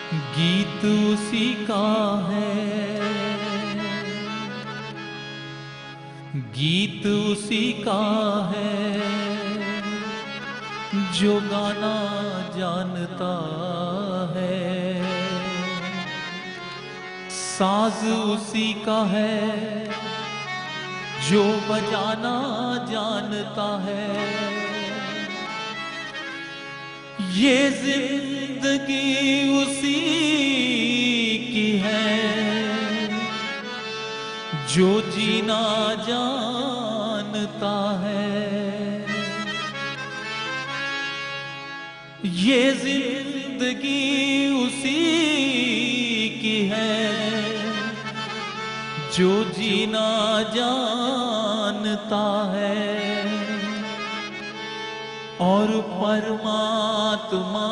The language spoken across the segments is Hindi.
गीत उसी का है, गीत उसी का है जो गाना जानता है। साज उसी का है जो बजाना जानता है। ये जिंदगी उसी की है जो जीना जानता है। ये जिंदगी उसी की है जो जीना जानता है। और परमात्मा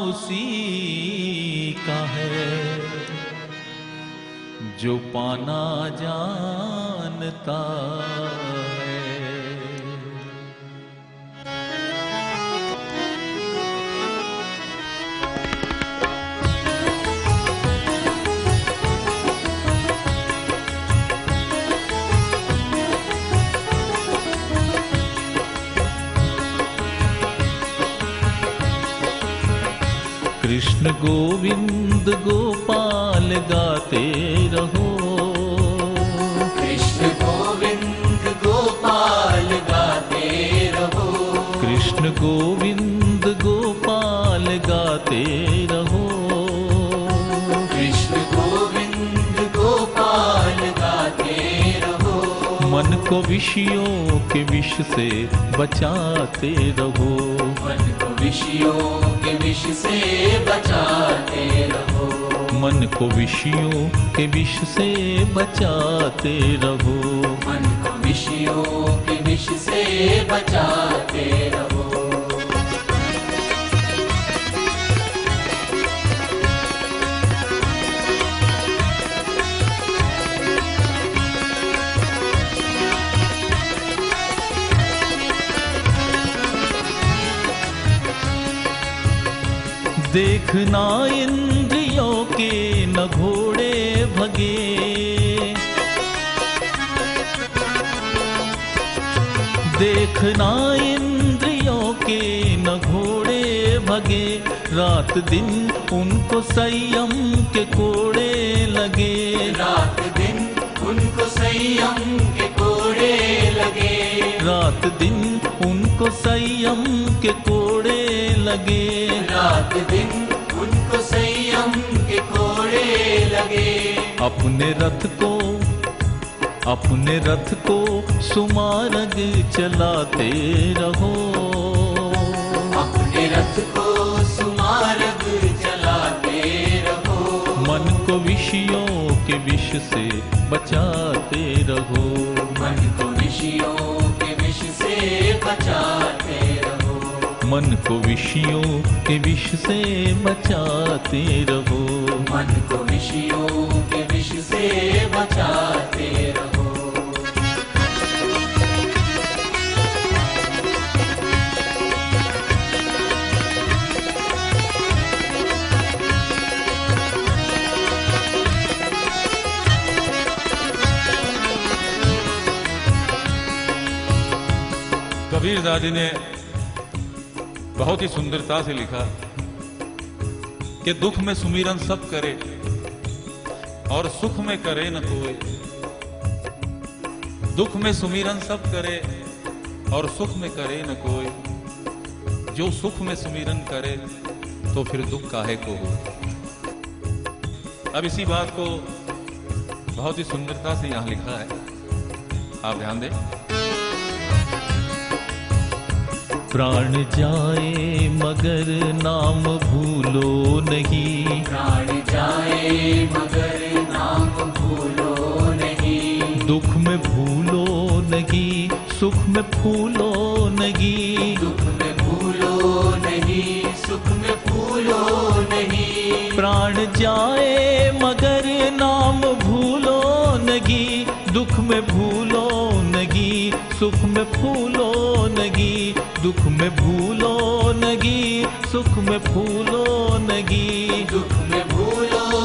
उसी का है जो पाना जानता है। कृष्ण गोविंद गोपाल गाते रहो। कृष्ण गोविंद गोपाल गाते रहो। कृष्ण गोविंद गोपाल गाते रहो। कृष्ण गोविंद गोपाल गाते रहो। मन को विषयों के विष से बचाते रहो। मन को विषयों के विष से बचाते रहो। मन को विषयों के विष से बचाते रहो। मन को विषयों के विष से बचाते रहो। देखना इंद्रियों के न घोड़े भगे। देखना इंद्रियों के न घोड़े भगे। रात दिन उनको संयम के कोड़े लगे। रात दिन उनको संयम के कोड़े लगे। रात दिन उनको संयम के कोड़े लगे। रात दिन उनको संयम के कोड़े लगे। अपने रथ को सुमार्ग चलाते रहो। अपने रथ को सुमार्ग चलाते रहो। मन को विषयों के विष से बचाते रहो। मन को विषयों के विष से बचाते रहो। मन को विषयों के विष से बचाते रहो। मन को विषयों के विष से बचाते रहो। कबीर दादी ने बहुत ही सुंदरता से लिखा कि दुख में सुमिरन सब करे और सुख में करे न कोई। दुख में सुमिरन सब करे और सुख में करे न कोई। जो सुख में सुमिरन करे तो फिर दुख काहे को हो। अब इसी बात को बहुत ही सुंदरता से यहां लिखा है, आप ध्यान दें। प्राण जाए मगर नाम भूलो नहीं। प्राण जाए मगर नाम भूलो नहीं। दुख में भूलो नहीं, सुख में फूलो नहीं। दुख में भूलो नहीं, सुख में फूलो नहीं। प्राण जाए मगर नाम भूलो नहीं। दुख में भूलो नहीं, सुख में फूलो नहीं। दुख में भूलो नहीं, सुख में फूलो नहीं। दुख में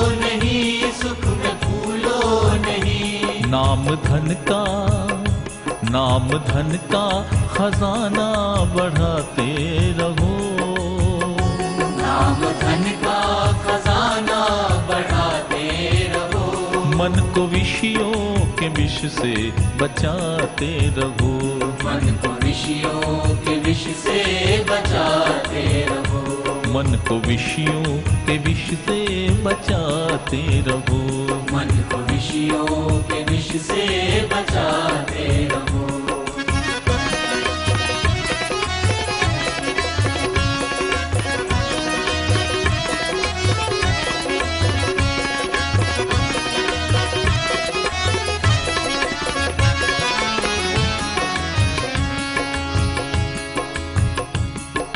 नहीं, सुख में भूलो नहीं। नाम धन का खजाना बढ़ाते रहो। नाम धन का खजाना बढ़ाते रहो। मन को विषयों के विष से बचाते रहो। मन को विषयों के विष से बचाते रहो। मन को विषयों के विष से बचाते रहो। मन को विषयों के विष से बचाते रहो।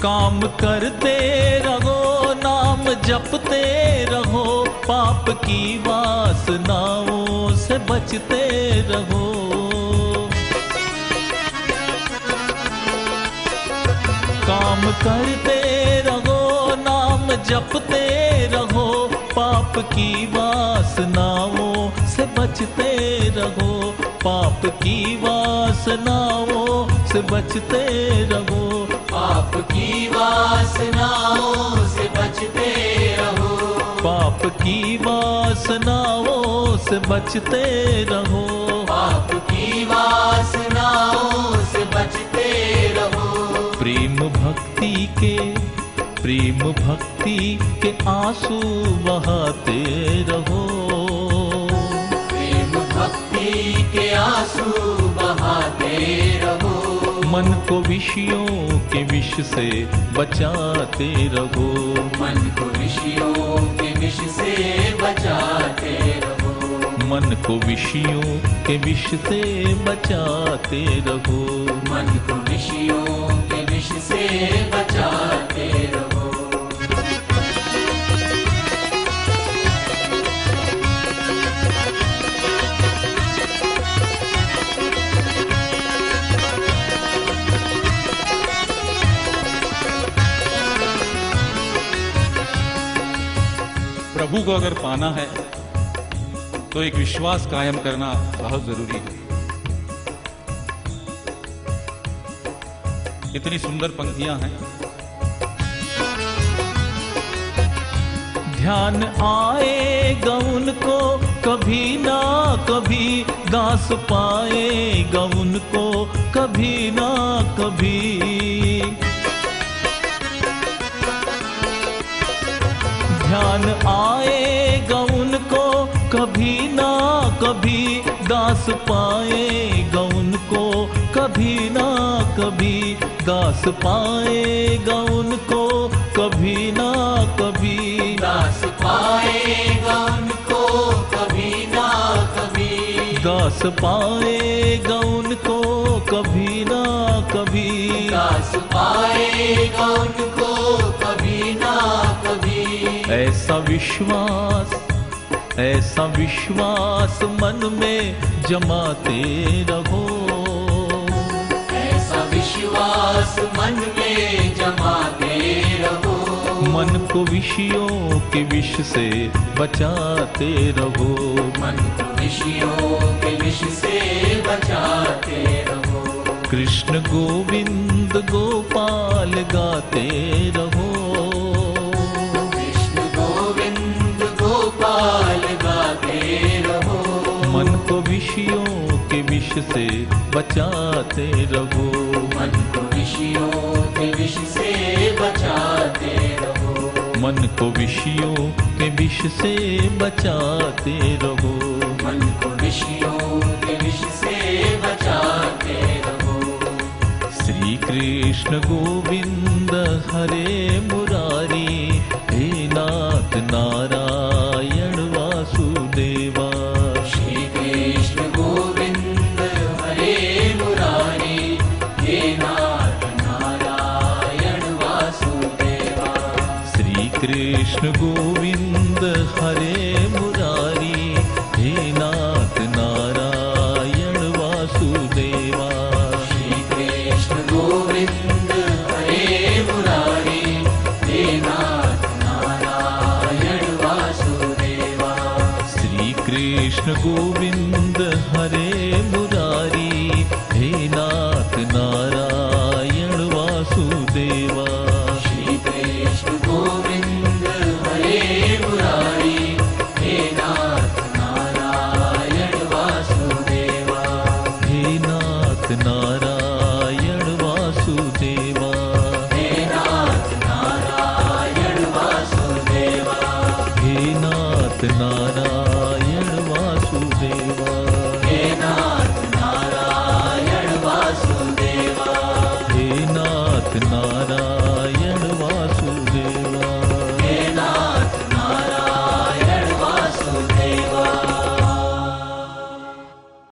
काम करते रहो, नाम जपते रहो, पाप की वासनाओं से बचते रहो। काम करते रहो, नाम जपते रहो, पाप की वासनाओं से बचते रहो। पाप की वासनाओं से बचते रहो। पाप की वासनाओं से बचते रहो। पाप की वासनाओं से बचते रहो। पाप की वासनाओं से बचते रहो। प्रेम भक्ति के आंसू बहाते रहो। प्रेम भक्ति के आंसू बहाते रहो। मन को विषयों के विष से बचाते रहो। मन को विषयों के विष से बचाते रहो। मन को विषयों के विष से बचाते रहो। मन को विषयों के विष से बचाते रहो। प्रभु को अगर पाना है तो एक विश्वास कायम करना बहुत जरूरी है। इतनी सुंदर पंक्तियां हैं। ध्यान आएगा उनको कभी ना कभी, दास पाएगा उनको कभी ना कभी। ध्यान आएगा उनको कभी ना कभी, दास पाएगा उनको कभी ना कभी। दास पाएगा उनको कभी ना कभी। दास पाएगा उनको कभी ना कभी। दास पाएगा उनको कभी ना कभी। दास पाएगा उनको कभी ना कभी। ऐसा विश्वास मन में जमाते रहो। ऐसा विश्वास मन में जमाते रहो। मन को विषयों के विष से बचाते रहो। मन को विषयों के विष से बचाते रहो। कृष्ण गोविंद गोपाल गाते रहो। कृष्ण गोविंद गोपाल गाते रहो। मन को विषयों के विष से बचाते रहो। मन को विषयों के विष से बचाते रहो। मन को विषयों के विष से बचाते रहो। मन को विषयों के विष से बचाते रहो। श्री कृष्ण गोविंद हरे मुरारी, हे नाथ नारायण वासुदेवा। श्री कृष्ण गोविंद हरे मुरारी, हे नाथ नारायण वासुदेवा। श्री कृष्ण गोविंद हरे मुरारी,